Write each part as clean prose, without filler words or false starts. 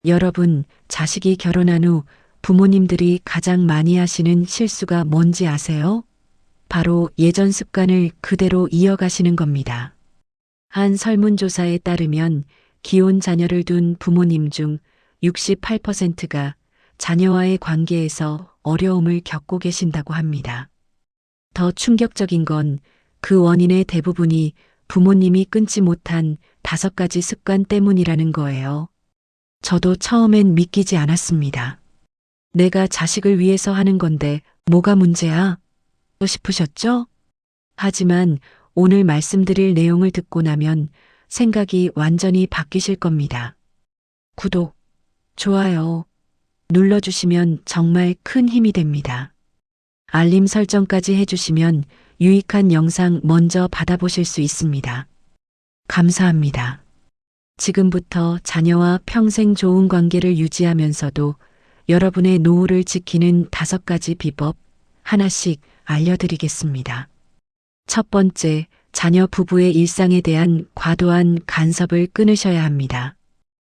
여러분, 자식이 결혼한 후 부모님들이 가장 많이 하시는 실수가 뭔지 아세요? 바로 예전 습관을 그대로 이어가시는 겁니다. 한 설문조사에 따르면 기혼 자녀를 둔 부모님 중 68%가 자녀와의 관계에서 어려움을 겪고 계신다고 합니다. 더 충격적인 건 그 원인의 대부분이 부모님이 끊지 못한 5가지 습관 때문이라는 거예요. 저도 처음엔 믿기지 않았습니다. 내가 자식을 위해서 하는 건데 뭐가 문제야? 싶으셨죠? 하지만 오늘 말씀드릴 내용을 듣고 나면 생각이 완전히 바뀌실 겁니다. 구독, 좋아요 눌러주시면 정말 큰 힘이 됩니다. 알림 설정까지 해주시면 유익한 영상 먼저 받아보실 수 있습니다. 감사합니다. 지금부터 자녀와 평생 좋은 관계를 유지하면서도 여러분의 노후를 지키는 5가지 비법 하나씩 알려드리겠습니다. 첫 번째, 자녀 부부의 일상에 대한 과도한 간섭을 끊으셔야 합니다.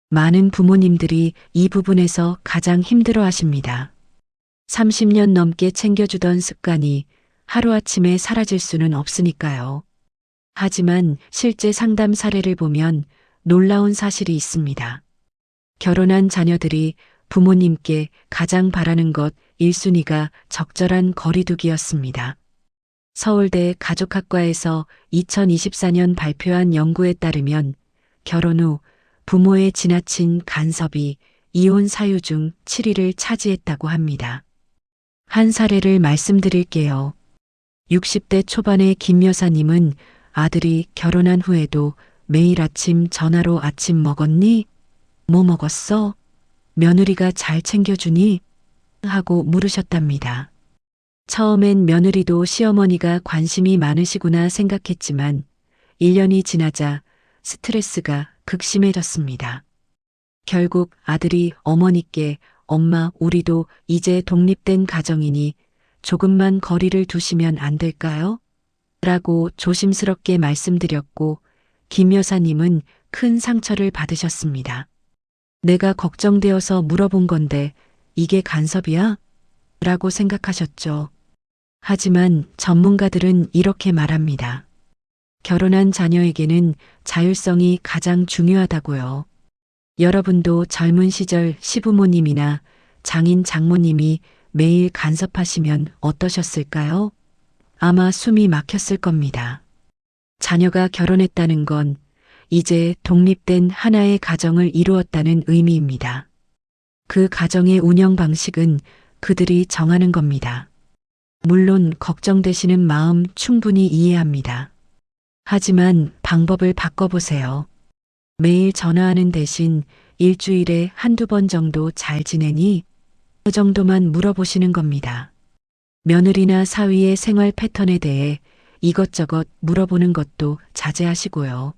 많은 부모님들이 이 부분에서 가장 힘들어 하십니다. 30년 넘게 챙겨주던 습관이 하루아침에 사라질 수는 없으니까요. 하지만 실제 상담 사례를 보면 놀라운 사실이 있습니다. 결혼한 자녀들이 부모님께 가장 바라는 것 1순위가 적절한 거리두기였습니다. 서울대 가족학과에서 2024년 발표한 연구에 따르면 결혼 후 부모의 지나친 간섭이 이혼 사유 중 7위를 차지했다고 합니다. 한 사례를 말씀드릴게요. 60대 초반의 김 여사님은 아들이 결혼한 후에도 매일 아침 전화로 아침 먹었니? 뭐 먹었어? 며느리가 잘 챙겨주니? 하고 물으셨답니다. 처음엔 며느리도 시어머니가 관심이 많으시구나 생각했지만 1년이 지나자 스트레스가 극심해졌습니다. 결국 아들이 어머니께 엄마, 우리도 이제 독립된 가정이니 조금만 거리를 두시면 안 될까요? 라고 조심스럽게 말씀드렸고 김 여사님은 큰 상처를 받으셨습니다. 내가 걱정되어서 물어본 건데 이게 간섭이야? 라고 생각하셨죠. 하지만 전문가들은 이렇게 말합니다. 결혼한 자녀에게는 자율성이 가장 중요하다고요. 여러분도 젊은 시절 시부모님이나 장인 장모님이 매일 간섭하시면 어떠셨을까요? 아마 숨이 막혔을 겁니다. 자녀가 결혼했다는 건 이제 독립된 하나의 가정을 이루었다는 의미입니다. 그 가정의 운영 방식은 그들이 정하는 겁니다. 물론 걱정되시는 마음 충분히 이해합니다. 하지만 방법을 바꿔보세요. 매일 전화하는 대신 일주일에 1~2번 정도 잘 지내니? 그 정도만 물어보시는 겁니다. 며느리나 사위의 생활 패턴에 대해 이것저것 물어보는 것도 자제하시고요.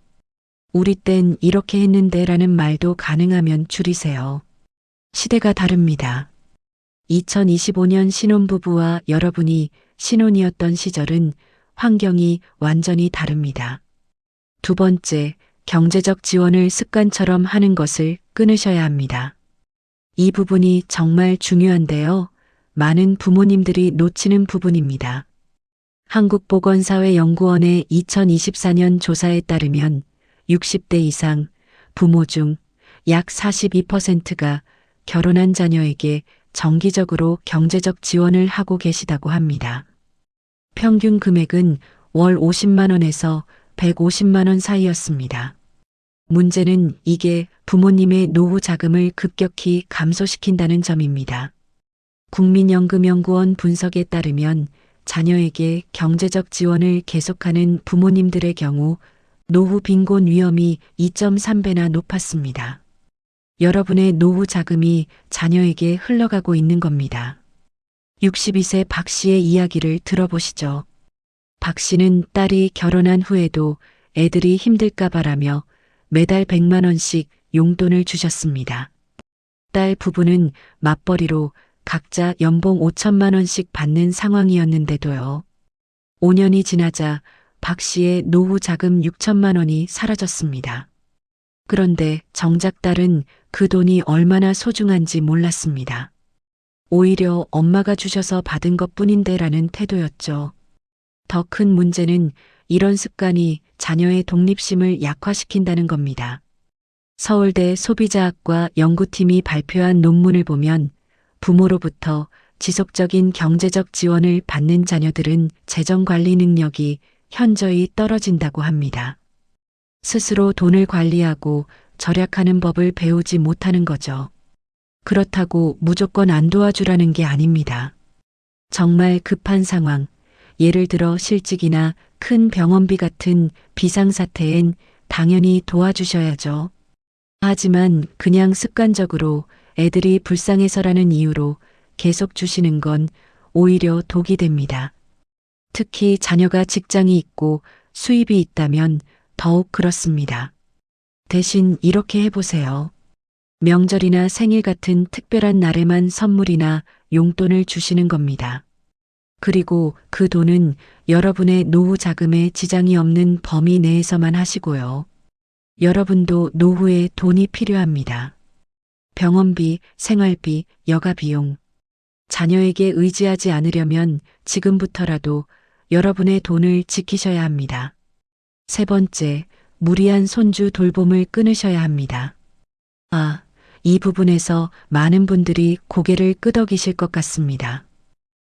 우리 땐 이렇게 했는데 라는 말도 가능하면 줄이세요. 시대가 다릅니다. 2025년 신혼부부와 여러분이 신혼이었던 시절은 환경이 완전히 다릅니다. 두 번째, 경제적 지원을 습관처럼 하는 것을 끊으셔야 합니다. 이 부분이 정말 중요한데요. 많은 부모님들이 놓치는 부분입니다. 한국보건사회연구원의 2024년 조사에 따르면 60대 이상 부모 중 약 42%가 결혼한 자녀에게 정기적으로 경제적 지원을 하고 계시다고 합니다. 평균 금액은 월 50만 원에서 150만 원 사이였습니다. 문제는 이게 부모님의 노후 자금을 급격히 감소시킨다는 점입니다. 국민연금연구원 분석에 따르면 자녀에게 경제적 지원을 계속하는 부모님들의 경우 노후 빈곤 위험이 2.3배나 높았습니다. 여러분의 노후 자금이 자녀에게 흘러가고 있는 겁니다. 62세 박 씨의 이야기를 들어보시죠. 박 씨는 딸이 결혼한 후에도 애들이 힘들까 봐라며 매달 100만 원씩 용돈을 주셨습니다. 딸 부부는 맞벌이로 각자 연봉 5천만 원씩 받는 상황이었는데도요. 5년이 지나자 박 씨의 노후 자금 6천만 원이 사라졌습니다. 그런데 정작 딸은 그 돈이 얼마나 소중한지 몰랐습니다. 오히려 엄마가 주셔서 받은 것 뿐인데라는 태도였죠. 더 큰 문제는 이런 습관이 자녀의 독립심을 약화시킨다는 겁니다. 서울대 소비자학과 연구팀이 발표한 논문을 보면 부모로부터 지속적인 경제적 지원을 받는 자녀들은 재정 관리 능력이 현저히 떨어진다고 합니다. 스스로 돈을 관리하고 절약하는 법을 배우지 못하는 거죠. 그렇다고 무조건 안 도와주라는 게 아닙니다. 정말 급한 상황, 예를 들어 실직이나 큰 병원비 같은 비상사태엔 당연히 도와주셔야죠. 하지만 그냥 습관적으로 애들이 불쌍해서라는 이유로 계속 주시는 건 오히려 독이 됩니다. 특히 자녀가 직장이 있고 수입이 있다면 더욱 그렇습니다. 대신 이렇게 해보세요. 명절이나 생일 같은 특별한 날에만 선물이나 용돈을 주시는 겁니다. 그리고 그 돈은 여러분의 노후 자금에 지장이 없는 범위 내에서만 하시고요. 여러분도 노후에 돈이 필요합니다. 병원비, 생활비, 여가 비용. 자녀에게 의지하지 않으려면 지금부터라도 여러분의 돈을 지키셔야 합니다. 세 번째, 무리한 손주 돌봄을 끊으셔야 합니다. 이 부분에서 많은 분들이 고개를 끄덕이실 것 같습니다.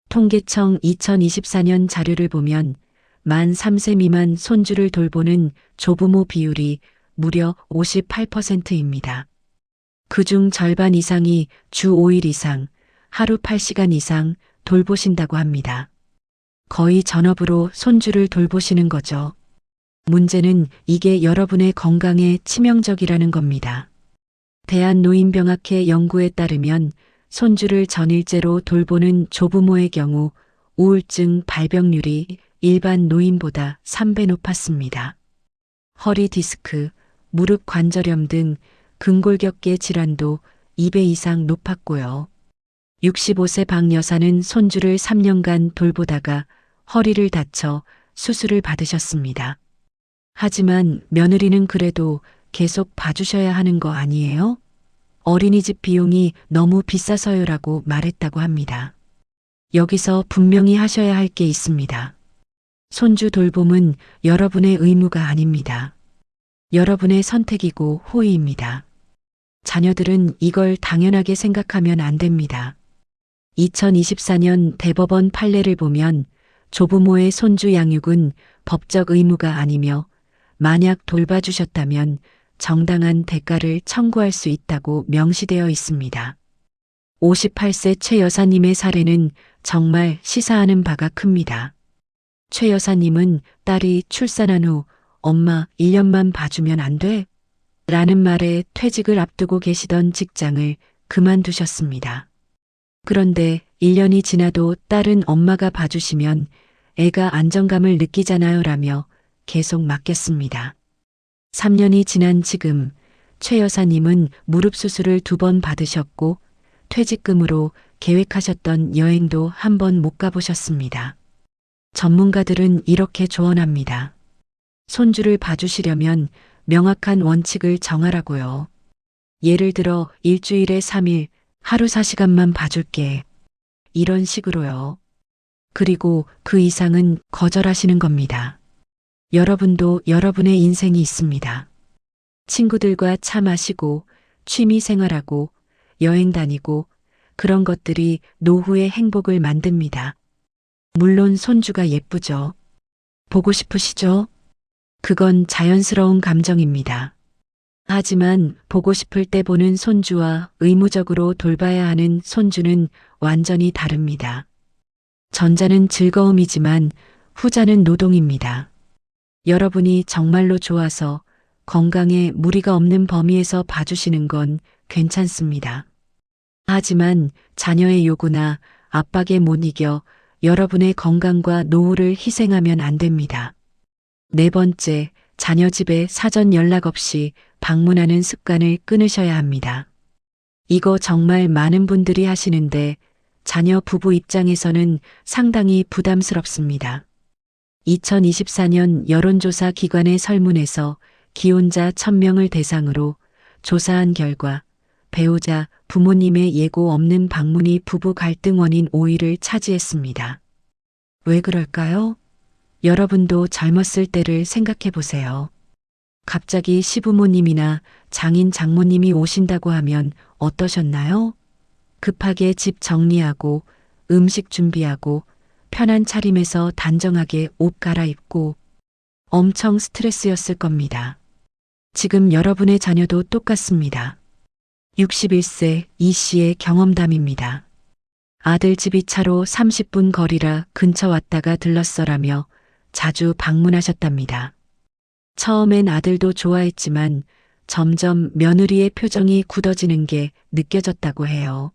통계청 2024년 자료를 보면 만 3세 미만 손주를 돌보는 조부모 비율이 무려 58%입니다. 그중 절반 이상이 주 5일 이상, 하루 8시간 이상 돌보신다고 합니다. 거의 전업으로 손주를 돌보시는 거죠. 문제는 이게 여러분의 건강에 치명적이라는 겁니다. 대한노인병학회 연구에 따르면 손주를 전일제로 돌보는 조부모의 경우 우울증 발병률이 일반 노인보다 3배 높았습니다. 허리 디스크, 무릎 관절염 등 근골격계 질환도 2배 이상 높았고요. 65세 박 여사는 손주를 3년간 돌보다가 허리를 다쳐 수술을 받으셨습니다. 하지만 며느리는 그래도 계속 봐주셔야 하는 거 아니에요? 어린이집 비용이 너무 비싸서요라고 말했다고 합니다. 여기서 분명히 하셔야 할 게 있습니다. 손주 돌봄은 여러분의 의무가 아닙니다. 여러분의 선택이고 호의입니다. 자녀들은 이걸 당연하게 생각하면 안 됩니다. 2024년 대법원 판례를 보면 조부모의 손주 양육은 법적 의무가 아니며 만약 돌봐주셨다면 정당한 대가를 청구할 수 있다고 명시되어 있습니다. 58세 최 여사님의 사례는 정말 시사하는 바가 큽니다. 최 여사님은 딸이 출산한 후 엄마 1년만 봐주면 안 돼? 라는 말에 퇴직을 앞두고 계시던 직장을 그만두셨습니다. 그런데 1년이 지나도 딸은 엄마가 봐주시면 애가 안정감을 느끼잖아요 라며 계속 맡겼습니다. 3년이 지난 지금 최 여사님은 무릎 수술을 2번 받으셨고 퇴직금으로 계획하셨던 여행도 한 번 못 가보셨습니다. 전문가들은 이렇게 조언합니다. 손주를 봐주시려면 명확한 원칙을 정하라고요. 예를 들어 일주일에 3일 하루 4시간만 봐줄게. 이런 식으로요. 그리고 그 이상은 거절하시는 겁니다. 여러분도 여러분의 인생이 있습니다. 친구들과 차 마시고 취미 생활하고 여행 다니고 그런 것들이 노후의 행복을 만듭니다. 물론 손주가 예쁘죠. 보고 싶으시죠? 그건 자연스러운 감정입니다. 하지만 보고 싶을 때 보는 손주와 의무적으로 돌봐야 하는 손주는 완전히 다릅니다. 전자는 즐거움이지만 후자는 노동입니다. 여러분이 정말로 좋아서 건강에 무리가 없는 범위에서 봐주시는 건 괜찮습니다. 하지만 자녀의 요구나 압박에 못 이겨 여러분의 건강과 노후를 희생하면 안 됩니다. 네 번째, 자녀 집에 사전 연락 없이 방문하는 습관을 끊으셔야 합니다. 이거 정말 많은 분들이 하시는데 자녀 부부 입장에서는 상당히 부담스럽습니다. 2024년 여론조사 기관의 설문에서 기혼자 1000명을 대상으로 조사한 결과 배우자, 부모님의 예고 없는 방문이 부부 갈등 원인 5위를 차지했습니다. 왜 그럴까요? 여러분도 젊었을 때를 생각해 보세요. 갑자기 시부모님이나 장인 장모님이 오신다고 하면 어떠셨나요? 급하게 집 정리하고 음식 준비하고 편한 차림에서 단정하게 옷 갈아입고 엄청 스트레스였을 겁니다. 지금 여러분의 자녀도 똑같습니다. 61세 이 씨의 경험담입니다. 아들 집이 차로 30분 거리라 근처 왔다가 들렀어라며 자주 방문하셨답니다. 처음엔 아들도 좋아했지만 점점 며느리의 표정이 굳어지는 게 느껴졌다고 해요.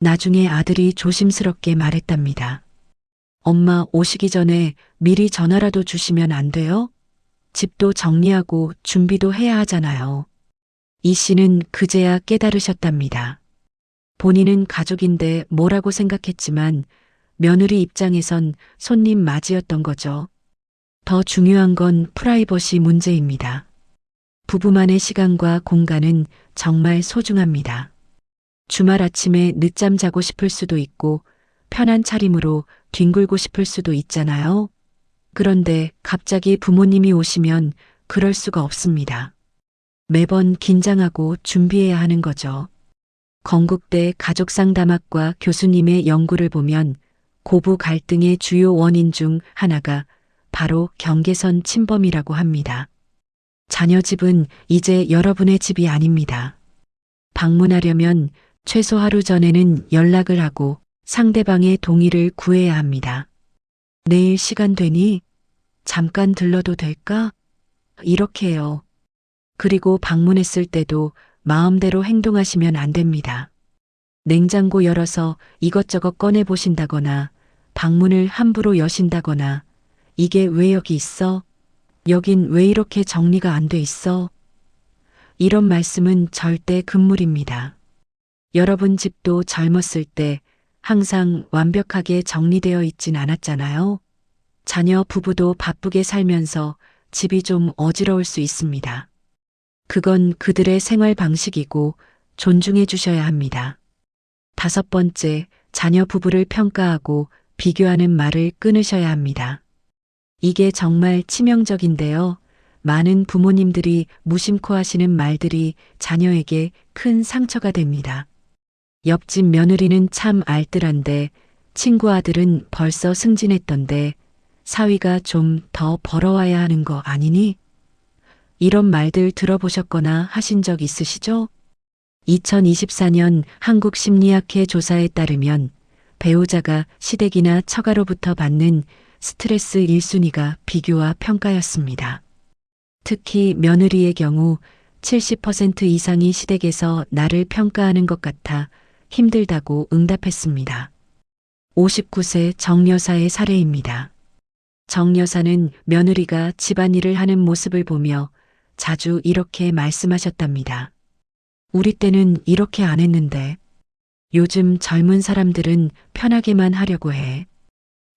나중에 아들이 조심스럽게 말했답니다. 엄마 오시기 전에 미리 전화라도 주시면 안 돼요? 집도 정리하고 준비도 해야 하잖아요. 이 씨는 그제야 깨달으셨답니다. 본인은 가족인데 뭐라고 생각했지만 며느리 입장에선 손님 맞이였던 거죠. 더 중요한 건 프라이버시 문제입니다. 부부만의 시간과 공간은 정말 소중합니다. 주말 아침에 늦잠 자고 싶을 수도 있고 편한 차림으로 뒹굴고 싶을 수도 있잖아요. 그런데 갑자기 부모님이 오시면 그럴 수가 없습니다. 매번 긴장하고 준비해야 하는 거죠. 건국대 가족상담학과 교수님의 연구를 보면 고부 갈등의 주요 원인 중 하나가 바로 경계선 침범이라고 합니다. 자녀 집은 이제 여러분의 집이 아닙니다. 방문하려면 최소 하루 전에는 연락을 하고 상대방의 동의를 구해야 합니다. 내일 시간 되니? 잠깐 들러도 될까? 이렇게요. 그리고 방문했을 때도 마음대로 행동하시면 안 됩니다. 냉장고 열어서 이것저것 꺼내 보신다거나 방문을 함부로 여신다거나 이게 왜 여기 있어? 여긴 왜 이렇게 정리가 안 돼 있어? 이런 말씀은 절대 금물입니다. 여러분 집도 젊었을 때 항상 완벽하게 정리되어 있진 않았잖아요. 자녀 부부도 바쁘게 살면서 집이 좀 어지러울 수 있습니다. 그건 그들의 생활 방식이고 존중해 주셔야 합니다. 5번째, 자녀 부부를 평가하고 비교하는 말을 끊으셔야 합니다. 이게 정말 치명적인데요. 많은 부모님들이 무심코 하시는 말들이 자녀에게 큰 상처가 됩니다. 옆집 며느리는 참 알뜰한데 친구 아들은 벌써 승진했던데 사위가 좀 더 벌어와야 하는 거 아니니? 이런 말들 들어보셨거나 하신 적 있으시죠? 2024년 한국심리학회 조사에 따르면 배우자가 시댁이나 처가로부터 받는 스트레스 1순위가 비교와 평가였습니다. 특히 며느리의 경우 70% 이상이 시댁에서 나를 평가하는 것 같아 힘들다고 응답했습니다. 59세 정 여사의 사례입니다. 정 여사는 며느리가 집안일을 하는 모습을 보며 자주 이렇게 말씀하셨답니다. 우리 때는 이렇게 안 했는데 요즘 젊은 사람들은 편하게만 하려고 해.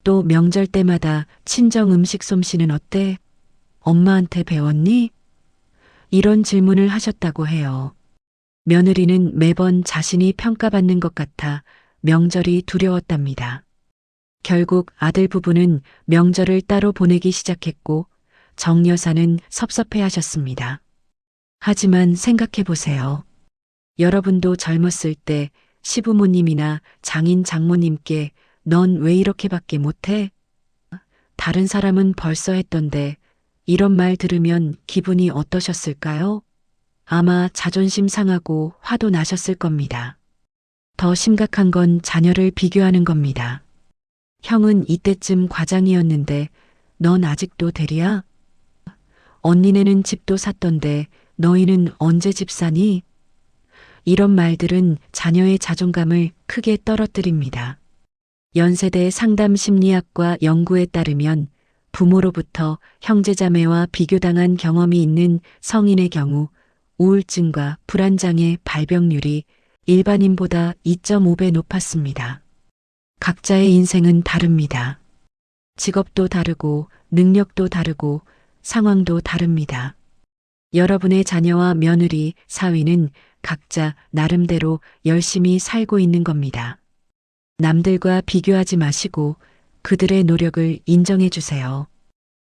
또 명절 때마다 친정 음식 솜씨는 어때? 엄마한테 배웠니? 이런 질문을 하셨다고 해요. 며느리는 매번 자신이 평가받는 것 같아 명절이 두려웠답니다. 결국 아들 부부는 명절을 따로 보내기 시작했고 정 여사는 섭섭해하셨습니다. 하지만 생각해 보세요. 여러분도 젊었을 때 시부모님이나 장인 장모님께 넌 왜 이렇게밖에 못해? 다른 사람은 벌써 했던데 이런 말 들으면 기분이 어떠셨을까요? 아마 자존심 상하고 화도 나셨을 겁니다. 더 심각한 건 자녀를 비교하는 겁니다. 형은 이때쯤 과장이었는데 넌 아직도 대리야? 언니네는 집도 샀던데 너희는 언제 집 사니? 이런 말들은 자녀의 자존감을 크게 떨어뜨립니다. 연세대 상담심리학과 연구에 따르면 부모로부터 형제자매와 비교당한 경험이 있는 성인의 경우 우울증과 불안장애 발병률이 일반인보다 2.5배 높았습니다. 각자의 인생은 다릅니다. 직업도 다르고 능력도 다르고 상황도 다릅니다. 여러분의 자녀와 며느리, 사위는 각자 나름대로 열심히 살고 있는 겁니다. 남들과 비교하지 마시고 그들의 노력을 인정해 주세요.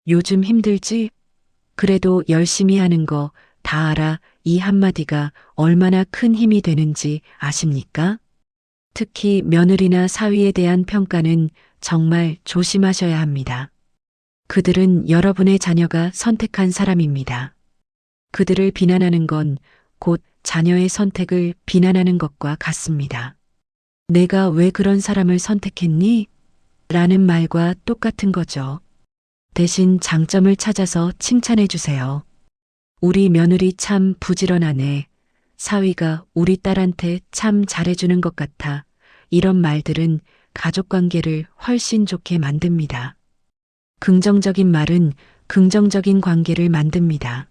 요즘 힘들지? 그래도 열심히 하는 거 다 알아. 이 한마디가 얼마나 큰 힘이 되는지 아십니까? 특히 며느리나 사위에 대한 평가는 정말 조심하셔야 합니다. 그들은 여러분의 자녀가 선택한 사람입니다. 그들을 비난하는 건 곧 자녀의 선택을 비난하는 것과 같습니다. 내가 왜 그런 사람을 선택했니? 라는 말과 똑같은 거죠. 대신 장점을 찾아서 칭찬해 주세요. 우리 며느리 참 부지런하네. 사위가 우리 딸한테 참 잘해주는 것 같아. 이런 말들은 가족 관계를 훨씬 좋게 만듭니다. 긍정적인 말은 긍정적인 관계를 만듭니다.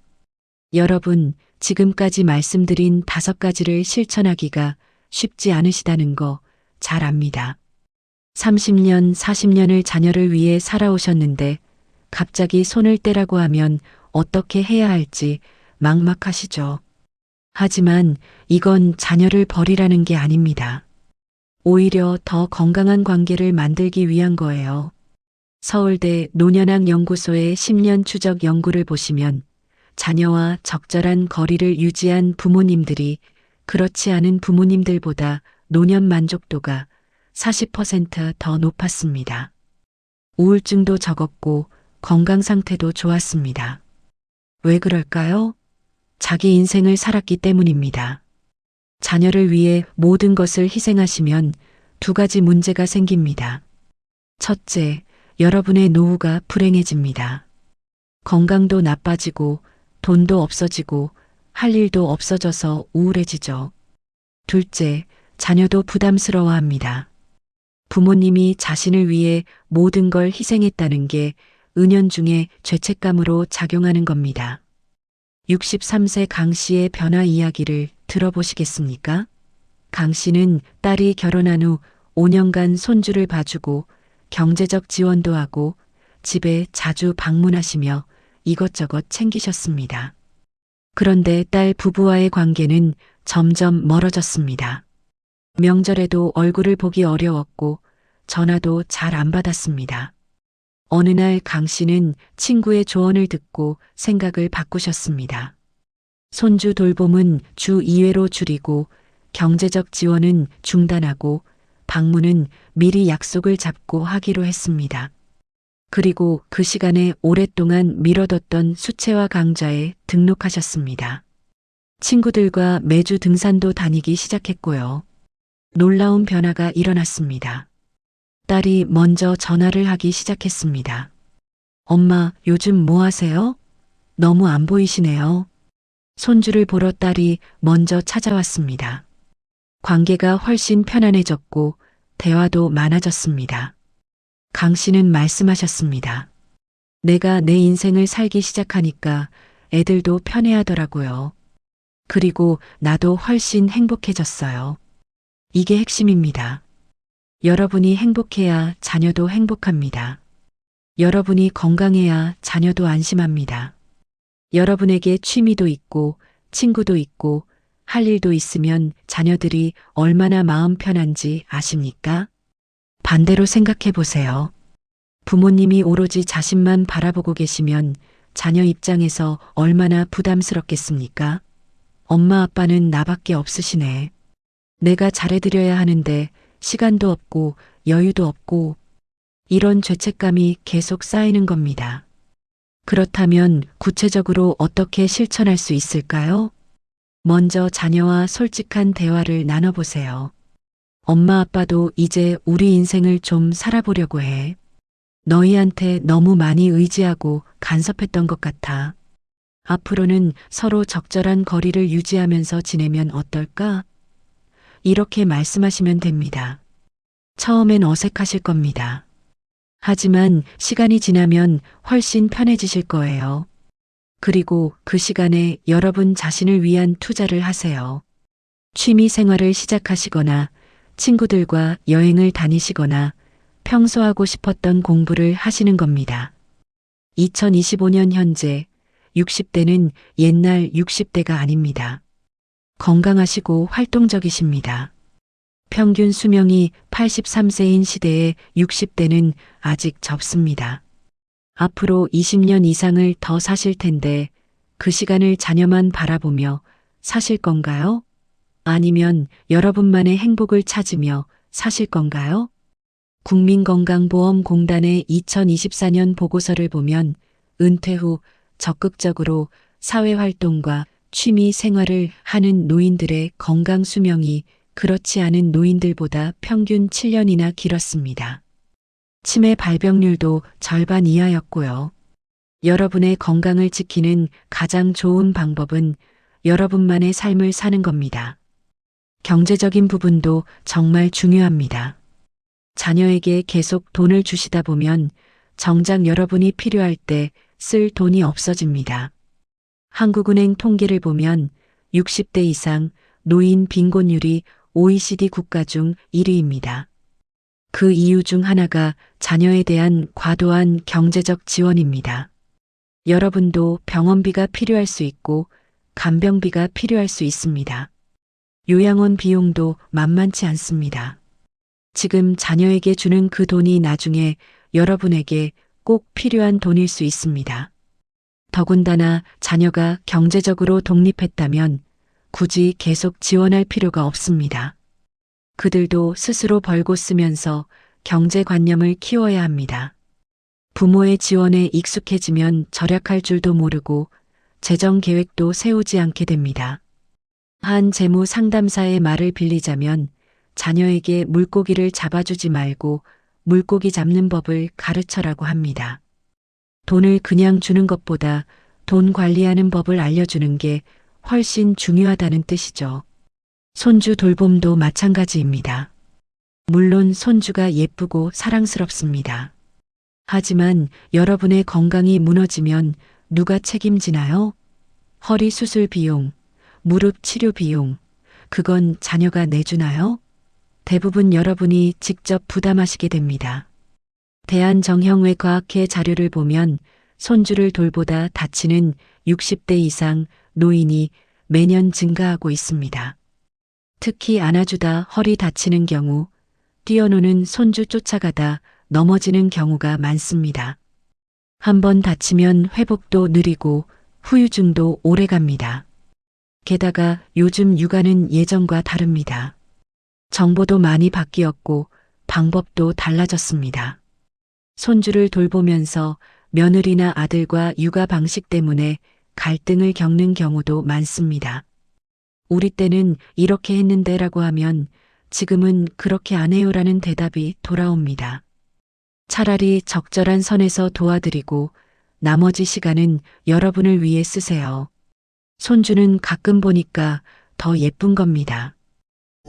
여러분, 지금까지 말씀드린 5가지를 실천하기가 쉽지 않으시다는 거 잘 압니다. 30년, 40년을 자녀를 위해 살아오셨는데 갑자기 손을 떼라고 하면 어떻게 해야 할지 막막하시죠. 하지만 이건 자녀를 버리라는 게 아닙니다. 오히려 더 건강한 관계를 만들기 위한 거예요. 서울대 노년학 연구소의 10년 추적 연구를 보시면 자녀와 적절한 거리를 유지한 부모님들이 그렇지 않은 부모님들보다 노년 만족도가 40%더 높았습니다. 우울증도 적었고 건강 상태도 좋았습니다. 왜 그럴까요? 자기 인생을 살았기 때문입니다. 자녀를 위해 모든 것을 희생하시면 2가지 문제가 생깁니다. 첫째, 여러분의 노후가 불행해집니다. 건강도 나빠지고 돈도 없어지고 할 일도 없어져서 우울해지죠. 둘째, 자녀도 부담스러워합니다. 부모님이 자신을 위해 모든 걸 희생했다는 게 은연중에 죄책감으로 작용하는 겁니다. 63세 강 씨의 변화 이야기를 들어보시겠습니까? 강 씨는 딸이 결혼한 후 5년간 손주를 봐주고 경제적 지원도 하고 집에 자주 방문하시며 이것저것 챙기셨습니다. 그런데 딸 부부와의 관계는 점점 멀어졌습니다. 명절에도 얼굴을 보기 어려웠고 전화도 잘 안 받았습니다. 어느 날 강 씨는 친구의 조언을 듣고 생각을 바꾸셨습니다. 손주 돌봄은 주 2회로 줄이고 경제적 지원은 중단하고 방문은 미리 약속을 잡고 하기로 했습니다. 그리고 그 시간에 오랫동안 미뤄뒀던 수채화 강좌에 등록하셨습니다. 친구들과 매주 등산도 다니기 시작했고요. 놀라운 변화가 일어났습니다. 딸이 먼저 전화를 하기 시작했습니다. 엄마, 요즘 뭐 하세요? 너무 안 보이시네요. 손주를 보러 딸이 먼저 찾아왔습니다. 관계가 훨씬 편안해졌고 대화도 많아졌습니다. 강 씨는 말씀하셨습니다. 내가 내 인생을 살기 시작하니까 애들도 편해하더라고요. 그리고 나도 훨씬 행복해졌어요. 이게 핵심입니다. 여러분이 행복해야 자녀도 행복합니다. 여러분이 건강해야 자녀도 안심합니다. 여러분에게 취미도 있고 친구도 있고 할 일도 있으면 자녀들이 얼마나 마음 편한지 아십니까? 반대로 생각해 보세요. 부모님이 오로지 자신만 바라보고 계시면 자녀 입장에서 얼마나 부담스럽겠습니까? 엄마 아빠는 나밖에 없으시네. 내가 잘해드려야 하는데 시간도 없고 여유도 없고 이런 죄책감이 계속 쌓이는 겁니다. 그렇다면 구체적으로 어떻게 실천할 수 있을까요? 먼저 자녀와 솔직한 대화를 나눠보세요. 엄마 아빠도 이제 우리 인생을 좀 살아보려고 해. 너희한테 너무 많이 의지하고 간섭했던 것 같아. 앞으로는 서로 적절한 거리를 유지하면서 지내면 어떨까? 이렇게 말씀하시면 됩니다. 처음엔 어색하실 겁니다. 하지만 시간이 지나면 훨씬 편해지실 거예요. 그리고 그 시간에 여러분 자신을 위한 투자를 하세요. 취미 생활을 시작하시거나 친구들과 여행을 다니시거나 평소 하고 싶었던 공부를 하시는 겁니다. 2025년 현재 60대는 옛날 60대가 아닙니다. 건강하시고 활동적이십니다. 평균 수명이 83세인 시대에 60대는 아직 적습니다. 앞으로 20년 이상을 더 사실 텐데 그 시간을 자녀만 바라보며 사실 건가요? 아니면 여러분만의 행복을 찾으며 사실 건가요? 국민건강보험공단의 2024년 보고서를 보면 은퇴 후 적극적으로 사회활동과 취미 생활을 하는 노인들의 건강 수명이 그렇지 않은 노인들보다 평균 7년이나 길었습니다. 치매 발병률도 절반 이하였고요. 여러분의 건강을 지키는 가장 좋은 방법은 여러분만의 삶을 사는 겁니다. 경제적인 부분도 정말 중요합니다. 자녀에게 계속 돈을 주시다 보면 정작 여러분이 필요할 때 쓸 돈이 없어집니다. 한국은행 통계를 보면 60대 이상 노인 빈곤율이 OECD 국가 중 1위입니다. 그 이유 중 하나가 자녀에 대한 과도한 경제적 지원입니다. 여러분도 병원비가 필요할 수 있고 간병비가 필요할 수 있습니다. 요양원 비용도 만만치 않습니다. 지금 자녀에게 주는 그 돈이 나중에 여러분에게 꼭 필요한 돈일 수 있습니다. 더군다나 자녀가 경제적으로 독립했다면 굳이 계속 지원할 필요가 없습니다. 그들도 스스로 벌고 쓰면서 경제관념을 키워야 합니다. 부모의 지원에 익숙해지면 절약할 줄도 모르고 재정 계획도 세우지 않게 됩니다. 한 재무 상담사의 말을 빌리자면 자녀에게 물고기를 잡아주지 말고 물고기 잡는 법을 가르쳐라고 합니다. 돈을 그냥 주는 것보다 돈 관리하는 법을 알려주는 게 훨씬 중요하다는 뜻이죠. 손주 돌봄도 마찬가지입니다. 물론 손주가 예쁘고 사랑스럽습니다. 하지만 여러분의 건강이 무너지면 누가 책임지나요? 허리 수술 비용, 무릎 치료 비용, 그건 자녀가 내주나요? 대부분 여러분이 직접 부담하시게 됩니다. 대한정형외과학회 자료를 보면 손주를 돌보다 다치는 60대 이상 노인이 매년 증가하고 있습니다. 특히 안아주다 허리 다치는 경우, 뛰어노는 손주 쫓아가다 넘어지는 경우가 많습니다. 한번 다치면 회복도 느리고 후유증도 오래갑니다. 게다가 요즘 육아는 예전과 다릅니다. 정보도 많이 바뀌었고 방법도 달라졌습니다. 손주를 돌보면서 며느리나 아들과 육아 방식 때문에 갈등을 겪는 경우도 많습니다. 우리 때는 이렇게 했는데라고 하면 지금은 그렇게 안 해요라는 대답이 돌아옵니다. 차라리 적절한 선에서 도와드리고 나머지 시간은 여러분을 위해 쓰세요. 손주는 가끔 보니까 더 예쁜 겁니다.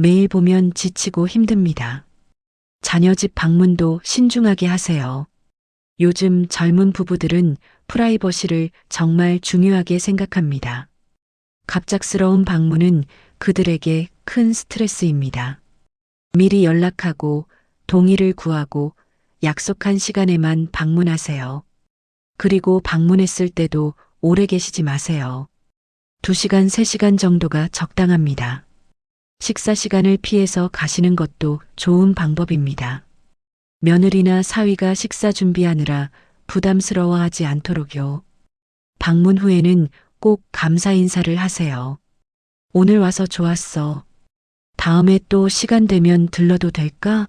매일 보면 지치고 힘듭니다. 자녀 집 방문도 신중하게 하세요. 요즘 젊은 부부들은 프라이버시를 정말 중요하게 생각합니다. 갑작스러운 방문은 그들에게 큰 스트레스입니다. 미리 연락하고 동의를 구하고 약속한 시간에만 방문하세요. 그리고 방문했을 때도 오래 계시지 마세요. 2시간, 3시간 정도가 적당합니다. 식사 시간을 피해서 가시는 것도 좋은 방법입니다. 며느리나 사위가 식사 준비하느라 부담스러워하지 않도록요. 방문 후에는 꼭 감사 인사를 하세요. 오늘 와서 좋았어. 다음에 또 시간 되면 들러도 될까?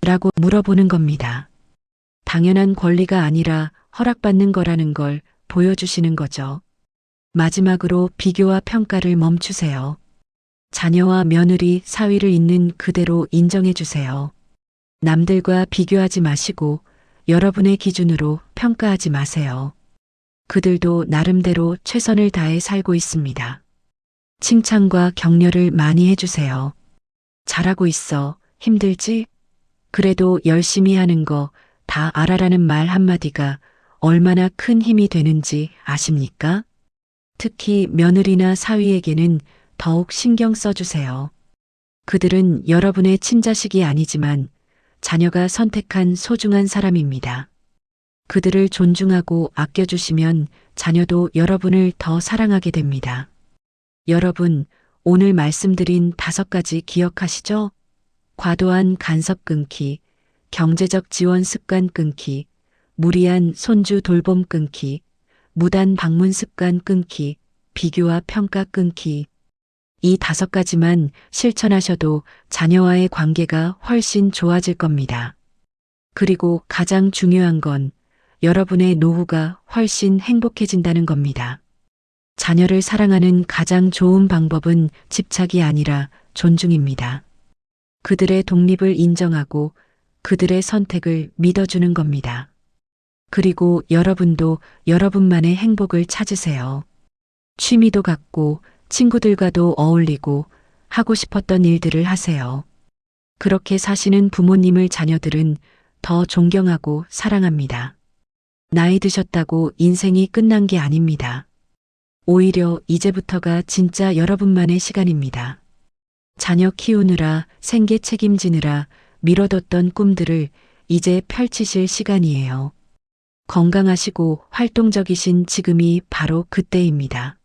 라고 물어보는 겁니다. 당연한 권리가 아니라 허락받는 거라는 걸 보여주시는 거죠. 마지막으로 비교와 평가를 멈추세요. 자녀와 며느리, 사위를 있는 그대로 인정해 주세요. 남들과 비교하지 마시고 여러분의 기준으로 평가하지 마세요. 그들도 나름대로 최선을 다해 살고 있습니다. 칭찬과 격려를 많이 해주세요. 잘하고 있어. 힘들지? 그래도 열심히 하는 거 다 알아라는 말 한마디가 얼마나 큰 힘이 되는지 아십니까? 특히 며느리나 사위에게는 더욱 신경 써주세요. 그들은 여러분의 친자식이 아니지만 자녀가 선택한 소중한 사람입니다. 그들을 존중하고 아껴주시면 자녀도 여러분을 더 사랑하게 됩니다. 여러분, 오늘 말씀드린 5가지 기억하시죠? 과도한 간섭 끊기, 경제적 지원 습관 끊기, 무리한 손주 돌봄 끊기, 무단 방문 습관 끊기, 비교와 평가 끊기. 이 5가지만 실천하셔도 자녀와의 관계가 훨씬 좋아질 겁니다. 그리고 가장 중요한 건 여러분의 노후가 훨씬 행복해진다는 겁니다. 자녀를 사랑하는 가장 좋은 방법은 집착이 아니라 존중입니다. 그들의 독립을 인정하고 그들의 선택을 믿어주는 겁니다. 그리고 여러분도 여러분만의 행복을 찾으세요. 취미도 갖고 친구들과도 어울리고 하고 싶었던 일들을 하세요. 그렇게 사시는 부모님을 자녀들은 더 존경하고 사랑합니다. 나이 드셨다고 인생이 끝난 게 아닙니다. 오히려 이제부터가 진짜 여러분만의 시간입니다. 자녀 키우느라 생계 책임지느라 미뤄뒀던 꿈들을 이제 펼치실 시간이에요. 건강하시고 활동적이신 지금이 바로 그때입니다.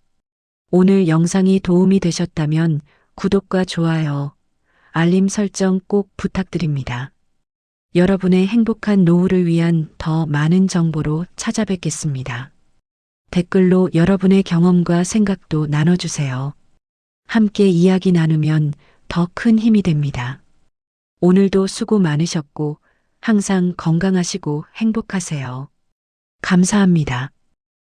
오늘 영상이 도움이 되셨다면 구독과 좋아요, 알림 설정 꼭 부탁드립니다. 여러분의 행복한 노후를 위한 더 많은 정보로 찾아뵙겠습니다. 댓글로 여러분의 경험과 생각도 나눠주세요. 함께 이야기 나누면 더 큰 힘이 됩니다. 오늘도 수고 많으셨고 항상 건강하시고 행복하세요. 감사합니다.